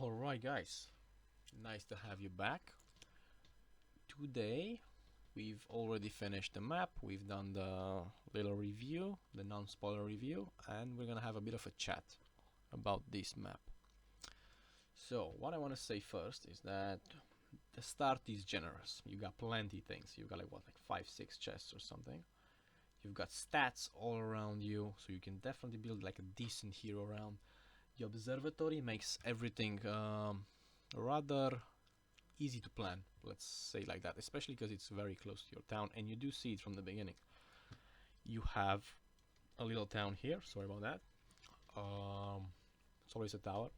Alright guys, nice to have you back. Today we've already finished the map, we've done the little review, the non-spoiler review, and we're gonna have a bit of a chat about this map. So what I want to say first is that the start is generous. You got plenty things. You got like 5-6 chests or something. You've got stats all around you, so you can definitely build like a decent hero around. The observatory makes everything rather easy to plan, let's say like that, especially because it's very close to your town, and you do see it from the beginning. You have a little town here, sorry about that. It's always a tower.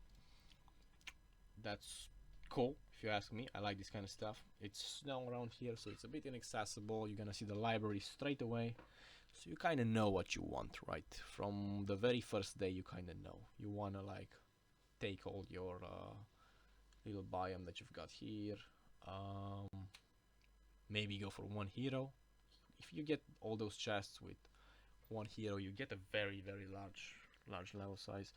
That's cool, if you ask me. I like this kind of stuff. It's snow around here, so it's a bit inaccessible. You're gonna see the library straight away, so you kind of know what you want, right? From the very first day, you kind of know. You wanna like take all your little biome that you've got here. Maybe go for one hero. If you get all those chests with one hero, you get a very large level size,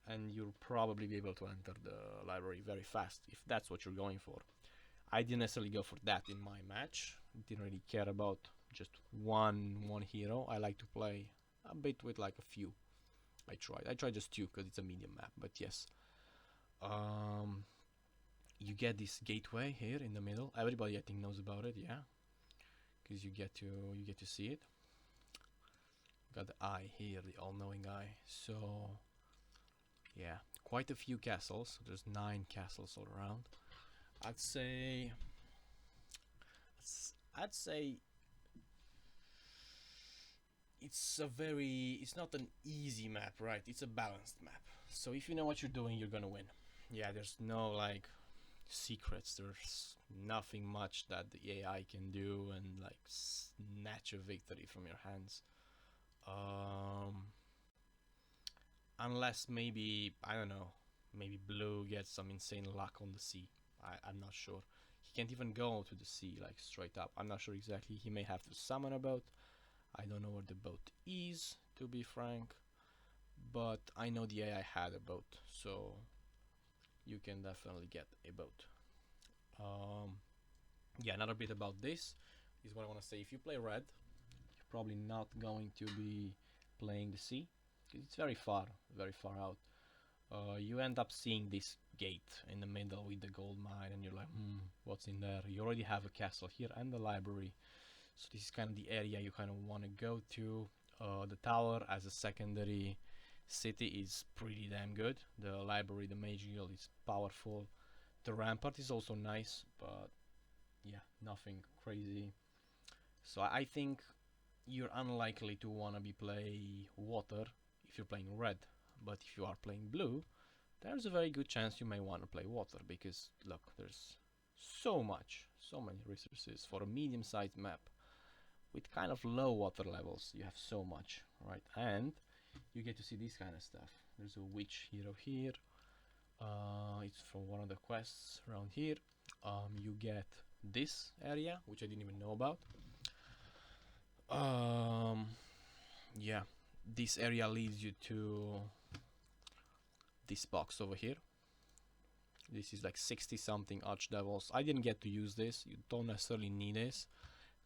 and you'll probably be able to enter the library very fast if that's what you're going for. I didn't necessarily go for that in my match. Didn't really care about just one hero. I like to play a bit with like a few. I tried just two because it's a medium map, but yes. You get this gateway here in the middle. Everybody I think knows about it, yeah, because you get to see it. Got the eye here, the all-knowing eye. So yeah, quite a few castles. So there's 9 castles all around. I'd say it's not an easy map, right? It's a balanced map. So if you know what you're doing, you're gonna win. Yeah, there's no like secrets. There's nothing much that the AI can do and like snatch a victory from your hands. Unless maybe, I don't know, maybe Blue gets some insane luck on the sea. I'm not sure. He can't even go to the sea like straight up. I'm not sure exactly. He may have to summon a boat. I don't know where the boat is, to be frank, but I know the AI had a boat, so you can definitely get a boat. Yeah, another bit about this is what I want to say. If you play red, you're probably not going to be playing the sea because it's very far out. You end up seeing this gate in the middle with the gold mine, and you're like, what's in there? You already have a castle here and the library, so this is kind of the area you kind of want to go to. The tower as a secondary city is pretty damn good. The library, the mage guild is powerful. The rampart is also nice, but yeah, nothing crazy. So I think you're unlikely to want to be play water if you're playing red, but if you are playing blue, there's a very good chance you may want to play water, because look, there's so many resources for a medium-sized map with kind of low water levels. You have so much, right? And you get to see this kind of stuff. There's a witch hero here. It's from one of the quests around here. You get this area, which I didn't even know about. Yeah, this area leads you to this box over here. This is like 60 something archdevils. I didn't get to use this. You don't necessarily need this.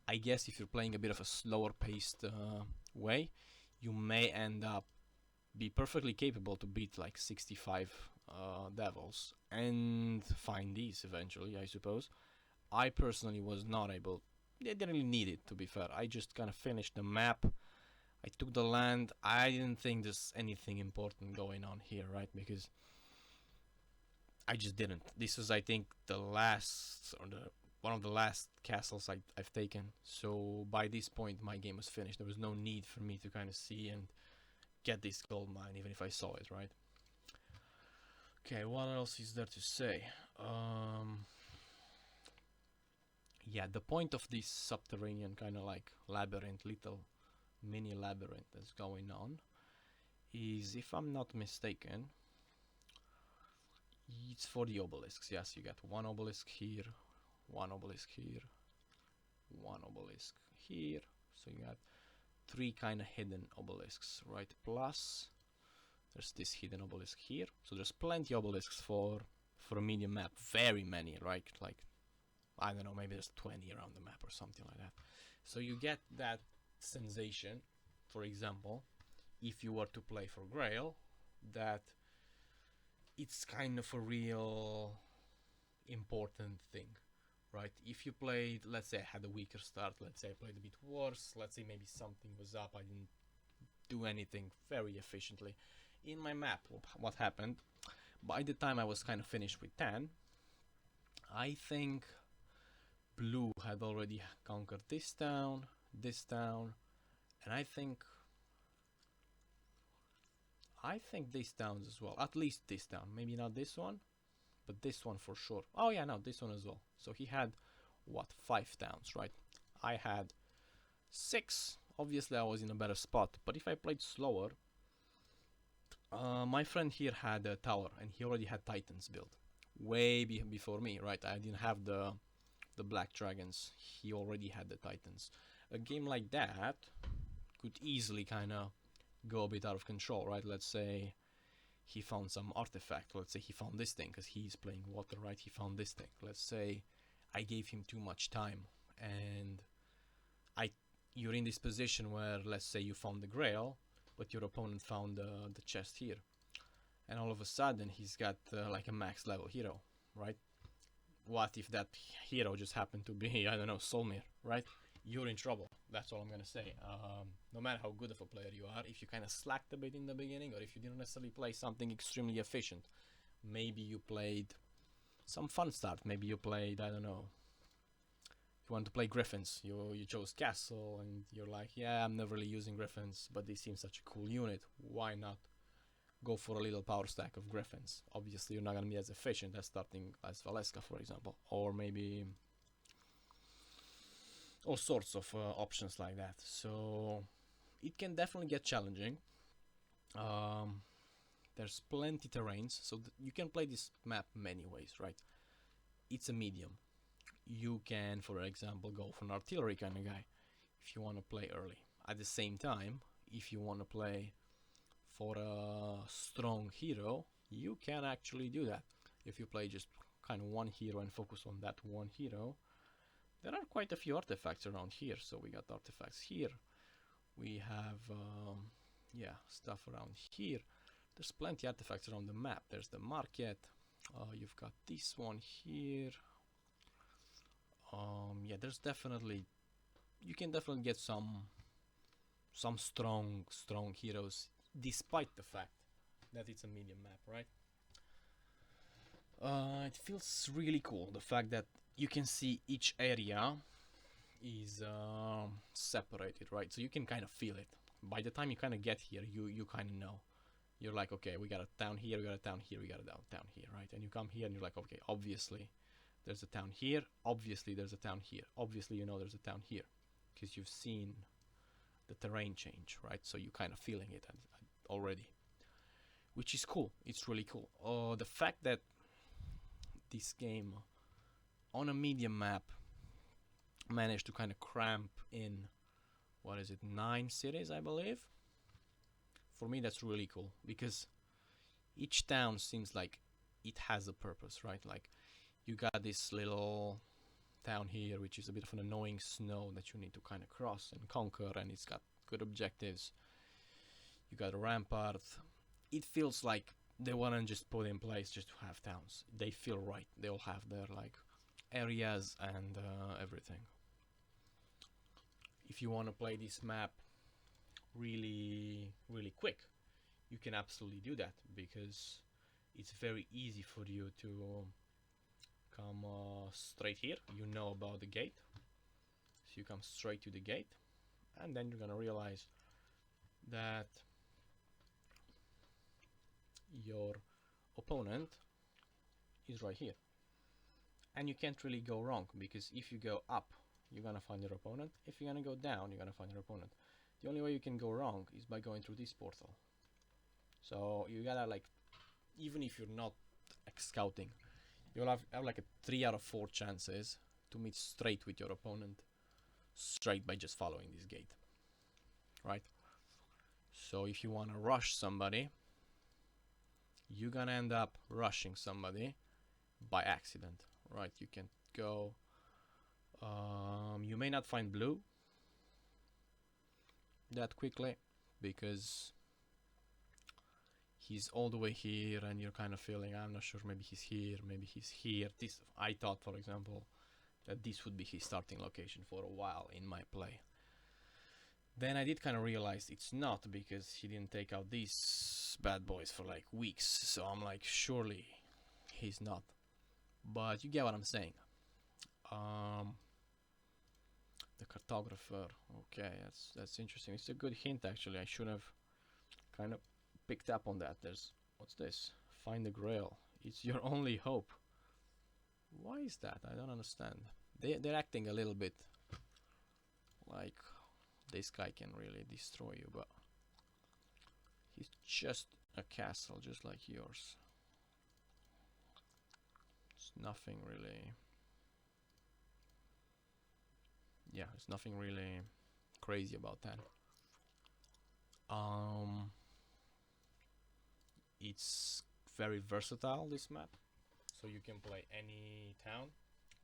I guess if you're playing a bit of a slower paced way, you may end up be perfectly capable to beat like 65 devils and find these eventually, I suppose. I personally was not able. I didn't really need it, to be fair. I just kind of finished the map. I took the land. I didn't think there's anything important going on here, right? Because I just didn't. This was, I think, the last, or one of the last castles I've taken. So by this point, my game was finished. There was no need for me to kind of see and get this gold mine, even if I saw it, right? Okay, what else is there to say? Yeah, the point of this subterranean kind of like labyrinth, little mini labyrinth that's going on, is, if I'm not mistaken, it's for the obelisks. Yes, you got one obelisk here, one obelisk here, one obelisk here, so you got 3 kind of hidden obelisks, right? Plus there's this hidden obelisk here, so there's plenty obelisks for for a medium map, very many, right? Like, I don't know, maybe there's 20 around the map or something like that. So you get that sensation, for example, if you were to play for Grail, that it's kind of a real important thing, right? If you played, let's say I had a weaker start, let's say I played a bit worse, let's say maybe something was up, I didn't do anything very efficiently. In my map, what happened, by the time I was kind of finished with 10, I think blue had already conquered this town, and I think these towns as well. At least this town, maybe not this one, but this one for sure. Oh yeah, no, this one as well. So he had what, 5 towns, right? I had 6. Obviously, I was in a better spot. But if I played slower, my friend here had a tower, and he already had Titans built way before me, right? I didn't have the black dragons. He already had the Titans. A game like that could easily kind of go a bit out of control, right? Let's say he found some artifact. Let's say he found this thing because he's playing water, right? He found this thing. Let's say I gave him too much time, and you're in this position where, let's say you found the Grail, but your opponent found the chest here, and all of a sudden he's got like a max level hero, right? What if that hero just happened to be, I don't know, Solmir, right? You're in trouble. That's all I'm gonna say. No matter how good of a player you are, if you kind of slacked a bit in the beginning, or if you didn't necessarily play something extremely efficient, maybe you played some fun start. Maybe you played, I don't know, you want to play Griffins. You chose Castle, and you're like, yeah, I'm never really using Griffins, but they seem such a cool unit. Why not go for a little power stack of Griffins? Obviously, you're not gonna be as efficient as starting as Valeska, for example, or maybe all sorts of options like that. So it can definitely get challenging. There's plenty terrains, so you can play this map many ways, right? It's a medium. You can, for example, go for an artillery kind of guy if you want to play early. At the same time, if you want to play for a strong hero, you can actually do that. If you play just kind of one hero and focus on that one hero, there are quite a few artifacts around here. So we got artifacts here. We have, stuff around here. There's plenty of artifacts around the map. There's the market. You've got this one here. There's definitely, you can definitely get some strong heroes, despite the fact that it's a medium map, right? It feels really cool, the fact that you can see each area is separated, right? So you can kind of feel it. By the time you kind of get here, you kind of know. You're like, okay, we got a town here, we got a town here, we got a town here, right? And you come here and you're like, okay, obviously there's a town here, obviously there's a town here, obviously you know there's a town here, because you've seen the terrain change, right? So you're kind of feeling it already, which is cool. It's really cool. The fact that this game on a medium map managed to kind of cramp in, what is it, 9 cities, I believe. For me, that's really cool, because each town seems like it has a purpose, right? Like, you got this little town here, which is a bit of an annoying snow that you need to kind of cross and conquer, and it's got good objectives. You got a rampart. It feels like they weren't just put in place just to have towns. They feel right. They all have their, like, areas and everything. If you want to play this map really quick, you can absolutely do that, because it's very easy for you to come straight here. You know about the gate, so you come straight to the gate, and then you're gonna realize that your opponent is right here, and you can't really go wrong, because if you go up, you're gonna find your opponent. If you're gonna go down, you're gonna find your opponent. The only way you can go wrong is by going through this portal. So you gotta, like, even if you're not scouting, you'll have like a 3 out of 4 chances to meet straight with your opponent, straight by just following this gate, right? So if you want to rush somebody, you're gonna end up rushing somebody, by accident, right? You can go. You may not find blue that quickly because he's all the way here, and you're kind of feeling, I'm not sure, maybe he's here, maybe he's here. This, I thought, for example, that this would be his starting location for a while in my play. Then I did kind of realize it's not, because he didn't take out these bad boys for like weeks. So I'm like, surely he's not. But you get what I'm saying. The cartographer. Okay, that's interesting. It's a good hint, actually. I should have kind of picked up on that. There's, what's this? Find the Grail. It's your only hope. Why is that? I don't understand. They're acting a little bit like this guy can really destroy you, but he's just a castle, just like yours. It's nothing really. Yeah, there's nothing really crazy about that. It's very versatile, this map, so you can play any town.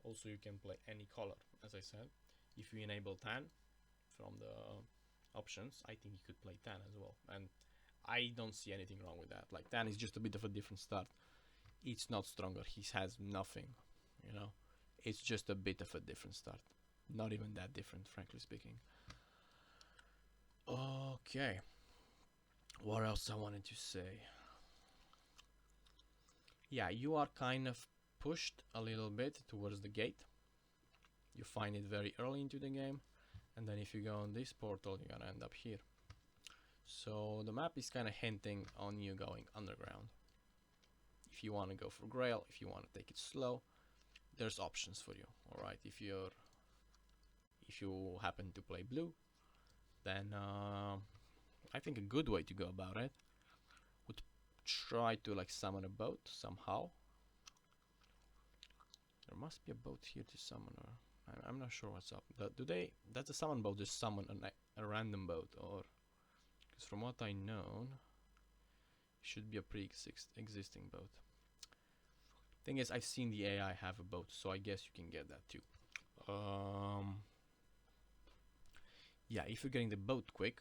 Also, you can play any color. As I said, if you enable tan from the options, I think you could play tan as well, and I don't see anything wrong with that. Like, tan is just a bit of a different start. It's not stronger. He has nothing, you know. It's just a bit of a different start. Not even that different, frankly speaking. Okay. What else I wanted to say? Yeah, you are kind of pushed a little bit towards the gate. You find it very early into the game, and then if you go on this portal, you're gonna end up here. So the map is kind of hinting on you going underground. If you want to go for Grail, if you want to take it slow, there's options for you. All right, if you happen to play blue, then I think a good way to go about it would try to like summon a boat somehow. There must be a boat here to summon, or I'm not sure what's up. Does the summon boat just summon a random boat, or because from what I know, it should be a pre-existing boat. Thing is, I've seen the AI have a boat, so I guess you can get that too. Yeah, if you're getting the boat quick,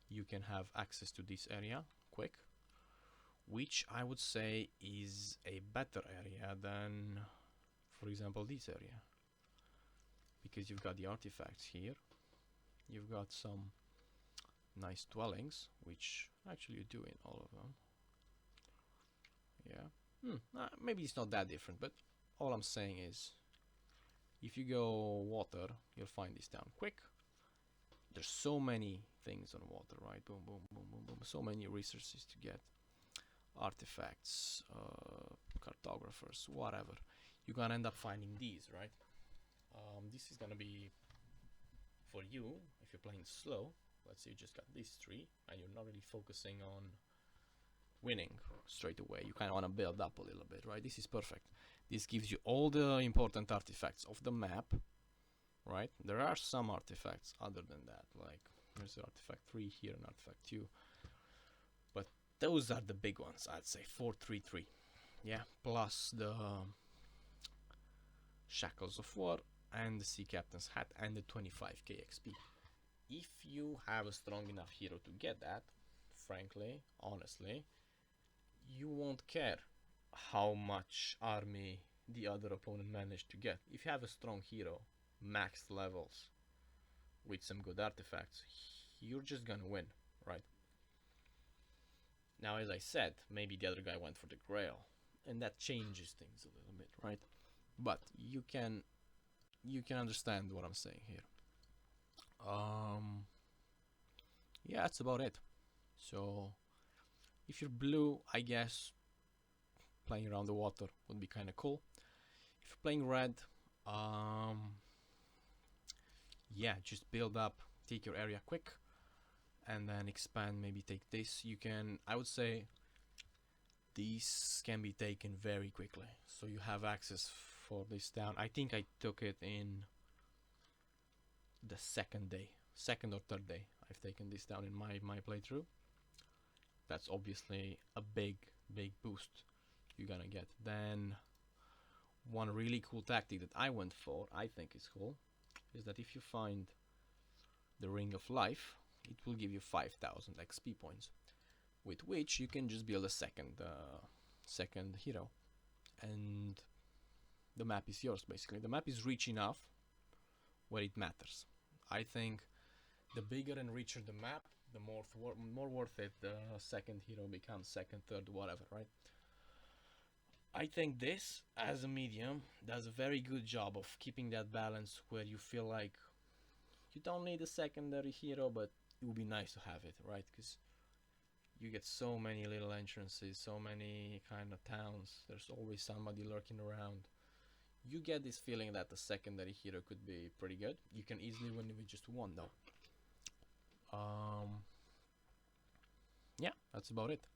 you can have access to this area quick, which I would say is a better area than, for example, this area, because you've got the artifacts here, you've got some nice dwellings, which actually you do in all of them. Yeah, maybe it's not that different, but all I'm saying is, if you go water, you'll find this town quick. There's so many things on water, right? Boom, boom, boom, boom, boom. So many resources to get. Artifacts, cartographers, whatever. You're gonna end up finding these, right? This is gonna be for you if you're playing slow. Let's say you just got these three and you're not really focusing on winning straight away. You kind of want to build up a little bit, right? This is perfect. This gives you all the important artifacts of the map, right? There are some artifacts other than that, like there's artifact 3 here and artifact 2, but those are the big ones. I'd say 433, yeah, plus the Shackles of War and the Sea Captain's Hat and the 25k XP. If you have a strong enough hero to get that, frankly, honestly, you won't care how much army the other opponent managed to get. If you have a strong hero, maxed levels, with some good artifacts, you're just gonna win, right? Now, as I said, maybe the other guy went for the Grail, and that changes things a little bit, right? But you can understand what I'm saying here. Yeah, that's about it. So if you're blue, I guess playing around the water would be kind of cool. If you're playing red, yeah, just build up, take your area quick, and then expand. Maybe take this. You can, I would say, these can be taken very quickly, so you have access for this town. I think I took it in the second or third day. I've taken this down in my playthrough. That's obviously a big boost you're gonna get. Then one really cool tactic that I went for, I think is cool, is that if you find the Ring of Life, it will give you 5,000 XP points, with which you can just build a second hero, and the map is yours. Basically, the map is rich enough where it matters. I think the bigger and richer the map, the more worth it the second hero becomes, second, third, whatever, right? I think this, as a medium, does a very good job of keeping that balance where you feel like you don't need a secondary hero, but it would be nice to have it, right? Because you get so many little entrances, so many kind of towns, there's always somebody lurking around. You get this feeling that the secondary hero could be pretty good. You can easily win with just one though. Yeah, that's about it.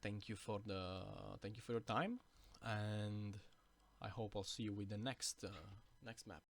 Thank you for your time, and I hope I'll see you with the next map.